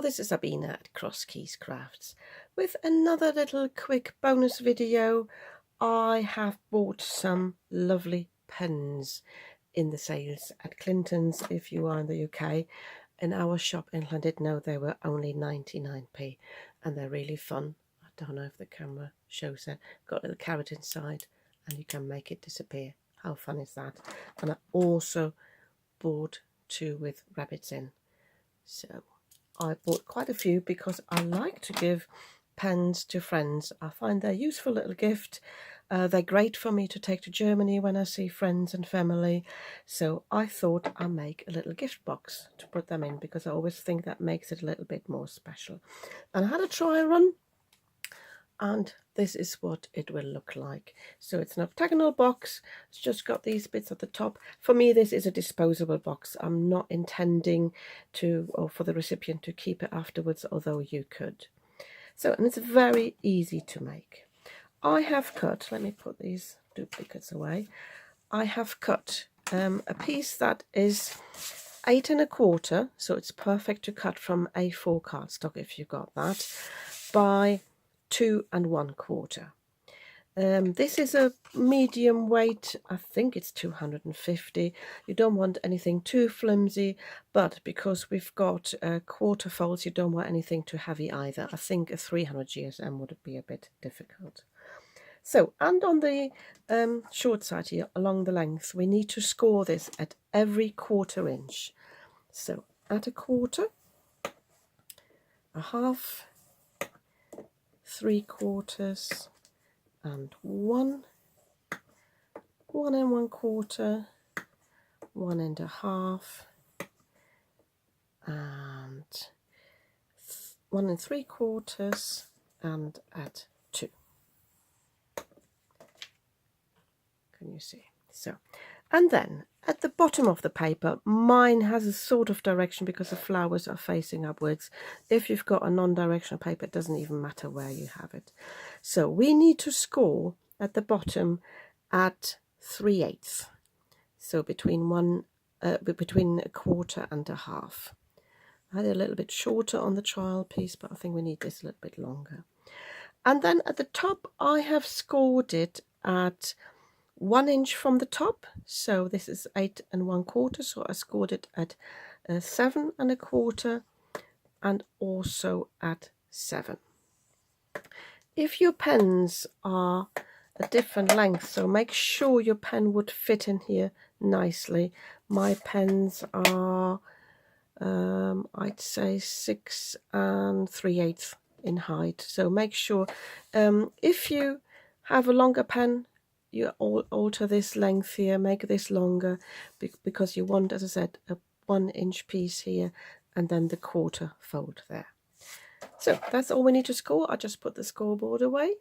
this is Sabina at Cross Keys Crafts with another little quick bonus video. I have bought some lovely pens in the sales at Clinton's. If you are in the UK, in our shop in Llandudno they were only 99p and they're really fun. I don't know if the camera shows it. Got a little carrot inside and you can make it disappear. How fun is that? And I also bought two with rabbits in. So I bought quite a few because I like to give pens to friends. I find they're a useful little gift. They're great for me to take to Germany when I see friends and family. So I thought I'd make a little gift box to put them in because I always think that makes it a little bit more special. And I had a trial run and this is what it will look like. So it's an octagonal box. It's just got these bits at the top. For me, this is a disposable box. I'm not intending to, or for the recipient to keep it afterwards, although you could. So, and it's very easy to make. I have cut, let me put these duplicates away. I have cut a piece that is 8 1/4, so it's perfect to cut from A4 cardstock if you've got that, by 2 1/4. This is a medium weight. I think it's 250. You don't want anything too flimsy, but because we've got quarter folds, you don't want anything too heavy either. I think a 300 GSM would be a bit difficult. So, and on the short side here, along the length, we need to score this at every 1/4 inch. So, at a 1/4, a half, 3/4, and 1, 1 1/4, 1 1/2, and 1 3/4, and at 2. Can you see? So, and then at the bottom of the paper, mine has a sort of direction because the flowers are facing upwards. If you've got a non-directional paper, it doesn't even matter where you have it. So we need to score at the bottom at 3/8. So between between a 1/4 and a half. I had it a little bit shorter on the trial piece, but I think we need this a little bit longer. And then at the top, I have scored it at 1 inch from the top, so this is 8 1/4, so I scored it at 7 1/4 and also at 7. If your pens are a different length, so make sure your pen would fit in here nicely. My pens are I'd say 6 3/8 in height, so make sure if you have a longer pen, you alter this length here, make this longer, because you want, as I said, a 1 inch piece here and then the 1/4 fold there. So that's all we need to score. I just put the scoreboard away.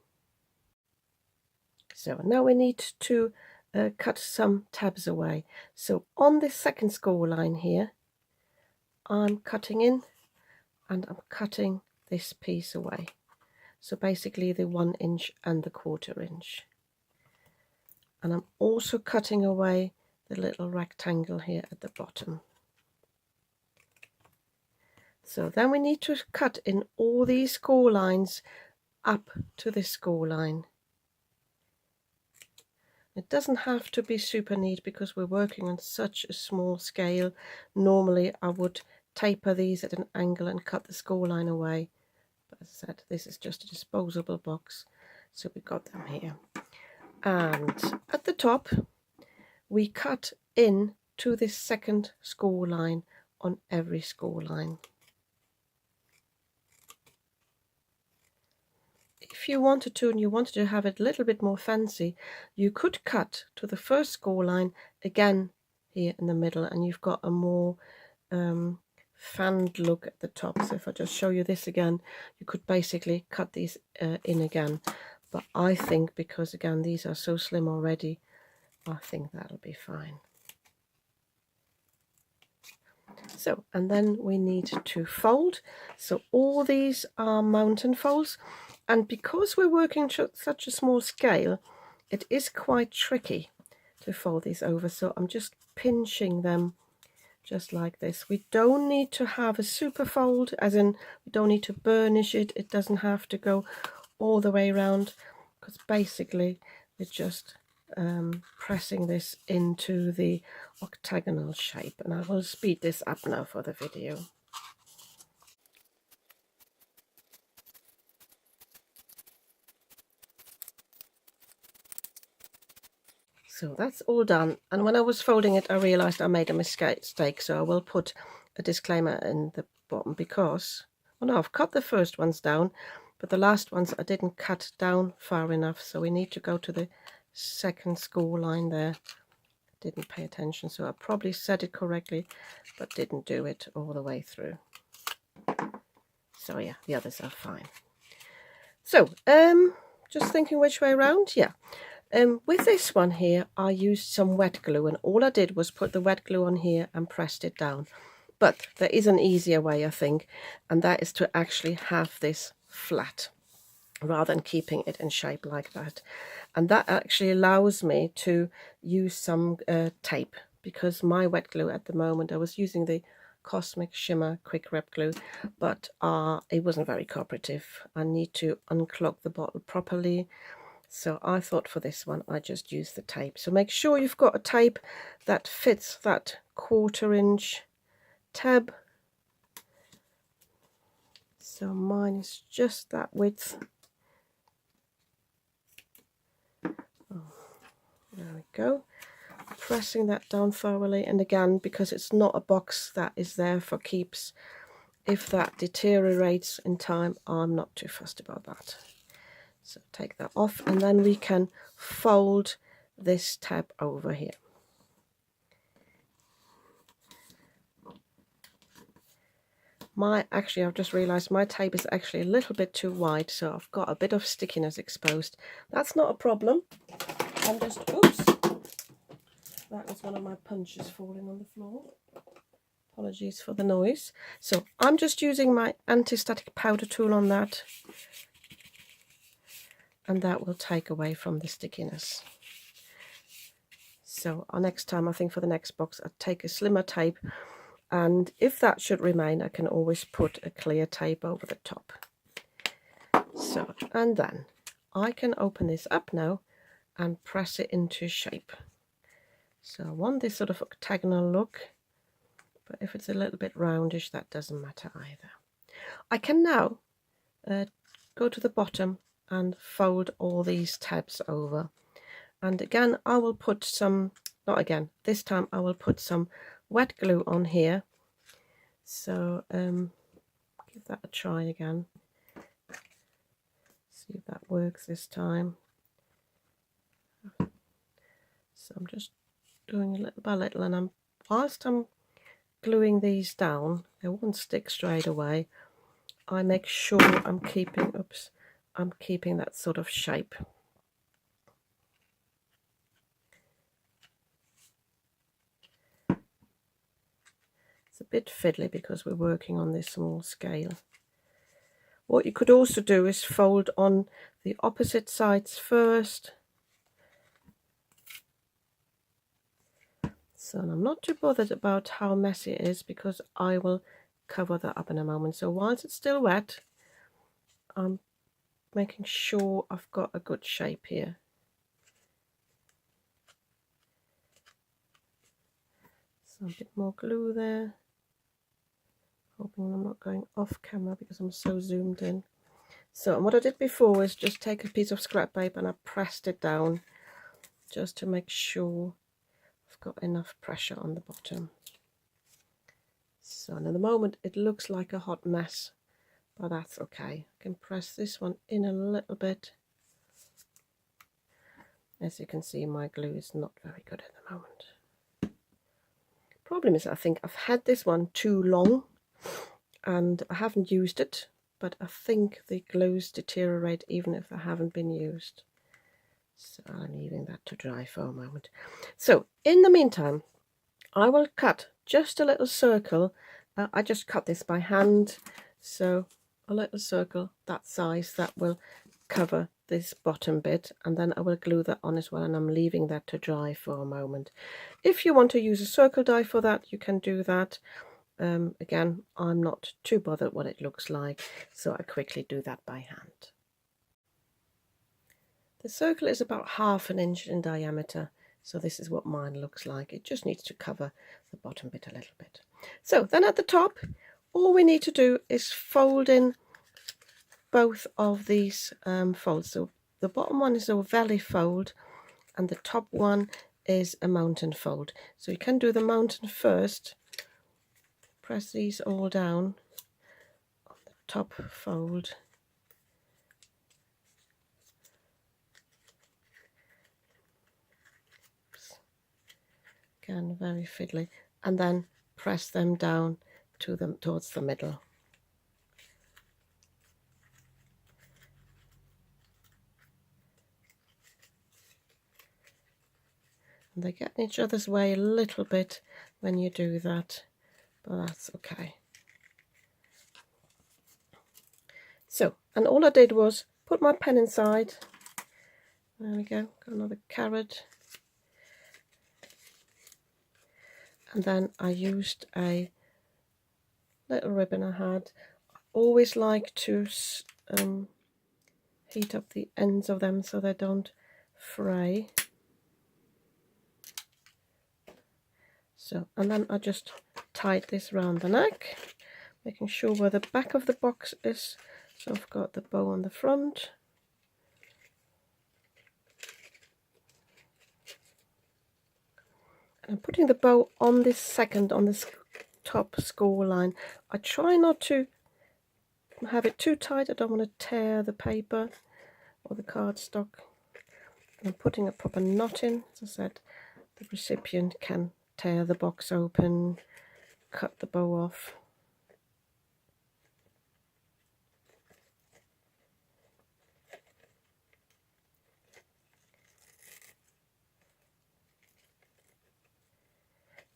So now we need to cut some tabs away. So on this second score line here, I'm cutting in and I'm cutting this piece away. So basically the 1 inch and the 1/4 inch. And I'm also cutting away the little rectangle here at the bottom. So then we need to cut in all these score lines up to this score line. It doesn't have to be super neat because we're working on such a small scale. Normally I would taper these at an angle and cut the score line away. But as I said, this is just a disposable box, so we've got them here. And at the top, we cut in to this second score line on every score line. If you wanted to, and you wanted to have it a little bit more fancy, you could cut to the first score line again here in the middle, and you've got a more fanned look at the top. So if I just show you this again, you could basically cut these in again. But I think, because again these are so slim already, I think that'll be fine. So, and then we need to fold. So all these are mountain folds, and because we're working such a small scale, it is quite tricky to fold these over. So I'm just pinching them just like this. We don't need to have a super fold, as in we don't need to burnish it. It doesn't have to go all the way around, because basically we're just pressing this into the octagonal shape. And I will speed this up now for the video. So that's all done, and when I was folding it I realized I made a mistake, so I will put a disclaimer in the bottom, because, well, no, I've cut the first ones down, but the last ones I didn't cut down far enough, so we need to go to the second score line there. Didn't pay attention, so I probably said it correctly but didn't do it all the way through. So yeah, the others are fine. So just thinking which way around. Yeah, with this one here I used some wet glue, and all I did was put the wet glue on here and pressed it down. But there is an easier way, I think, and that is to actually have this flat rather than keeping it in shape like that. And that actually allows me to use some tape, because my wet glue at the moment, I was using the Cosmic Shimmer Quick Rip Glue, but it wasn't very cooperative. I need to unclog the bottle properly. So I thought for this one I just use the tape. So make sure you've got a tape that fits that 1/4 inch tab. So mine is just that width. Oh, there we go. Pressing that down thoroughly, and again, because it's not a box that is there for keeps, if that deteriorates in time, I'm not too fussed about that. So take that off, and then we can fold this tab over here. Actually, I've just realized my tape is actually a little bit too wide, so I've got a bit of stickiness exposed. That's not a problem. I'm just, oops, that was one of my punches falling on the floor. Apologies for the noise. So I'm just using my anti-static powder tool on that, and that will take away from the stickiness. So next time, I think for the next box, I'll take a slimmer tape, and if that should remain, I can always put a clear tape over the top. So, and then I can open this up now and press it into shape. So I want this sort of octagonal look, but if it's a little bit roundish, that doesn't matter either. I can now go to the bottom and fold all these tabs over, and again I will put some, not again, this time I will put some wet glue on here. So give that a try again, see if that works this time. So I'm just doing a little by little, and whilst I'm gluing these down, they won't stick straight away. I make sure I'm keeping, I'm keeping that sort of shape. It's a bit fiddly because we're working on this small scale. What you could also do is fold on the opposite sides first. So I'm not too bothered about how messy it is, because I will cover that up in a moment. So whilst it's still wet, I'm making sure I've got a good shape here. So a bit more glue there. Hoping I'm not going off camera because I'm so zoomed in. So, and what I did before is just take a piece of scrap paper and I pressed it down just to make sure I've got enough pressure on the bottom. So, and at the moment it looks like a hot mess, but that's okay. I can press this one in a little bit. As you can see, my glue is not very good at the moment. Problem is, I think I've had this one too long and I haven't used it, but I think the glues deteriorate even if they haven't been used. So I'm leaving that to dry for a moment. So in the meantime, I will cut just a little circle. I just cut this by hand, so a little circle that size that will cover this bottom bit, and then I will glue that on as well, and I'm leaving that to dry for a moment. If you want to use a circle die for that, you can do that. Again, I'm not too bothered what it looks like, so I quickly do that by hand. The circle is about 1/2 inch in diameter, so this is what mine looks like. It just needs to cover the bottom bit a little bit. So then at the top, all we need to do is fold in both of these folds. So the bottom one is a valley fold and the top one is a mountain fold. So you can do the mountain first. Press these all down on the top fold. Oops. Again, very fiddly. And then press them down towards the middle. And they get in each other's way a little bit when you do that, but that's okay. So, and all I did was put my pen inside. There we go, got another carrot. And then I used a little ribbon I had. I always like to heat up the ends of them so they don't fray. So, and then I just tied this round the neck, making sure where the back of the box is. So I've got the bow on the front. And I'm putting the bow on this on this top score line. I try not to have it too tight. I don't want to tear the paper or the cardstock. I'm putting a proper knot in. As I said, the recipient can tear the box open, cut the bow off.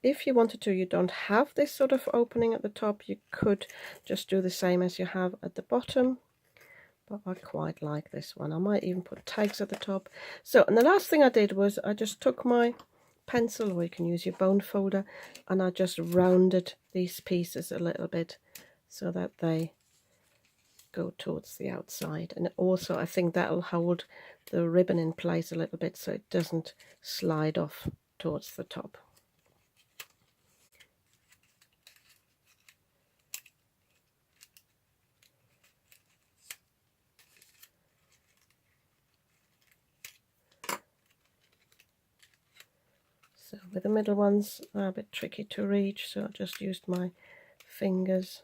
If you wanted to, you don't have this sort of opening at the top, you could just do the same as you have at the bottom. But I quite like this one. I might even put tags at the top. So, and the last thing I did was I just took my pencil, or you can use your bone folder, and I just rounded these pieces a little bit so that they go towards the outside. And also I think that'll hold the ribbon in place a little bit so it doesn't slide off towards the top. So with the middle ones are a bit tricky to reach, so I just used my fingers.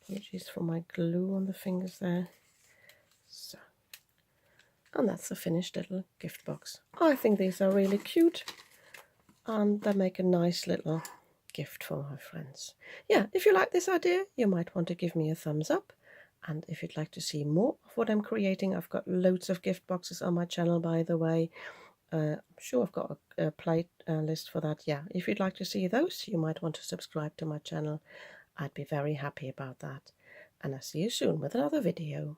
Apologies for my glue on the fingers there. So, and that's the finished little gift box. I think these are really cute and they make a nice little gift for my friends. Yeah, if you like this idea, you might want to give me a thumbs up. And if you'd like to see more of what I'm creating, I've got loads of gift boxes on my channel, by the way. I'm sure I've got a playlist for that. Yeah, if you'd like to see those, you might want to subscribe to my channel. I'd be very happy about that. And I'll see you soon with another video.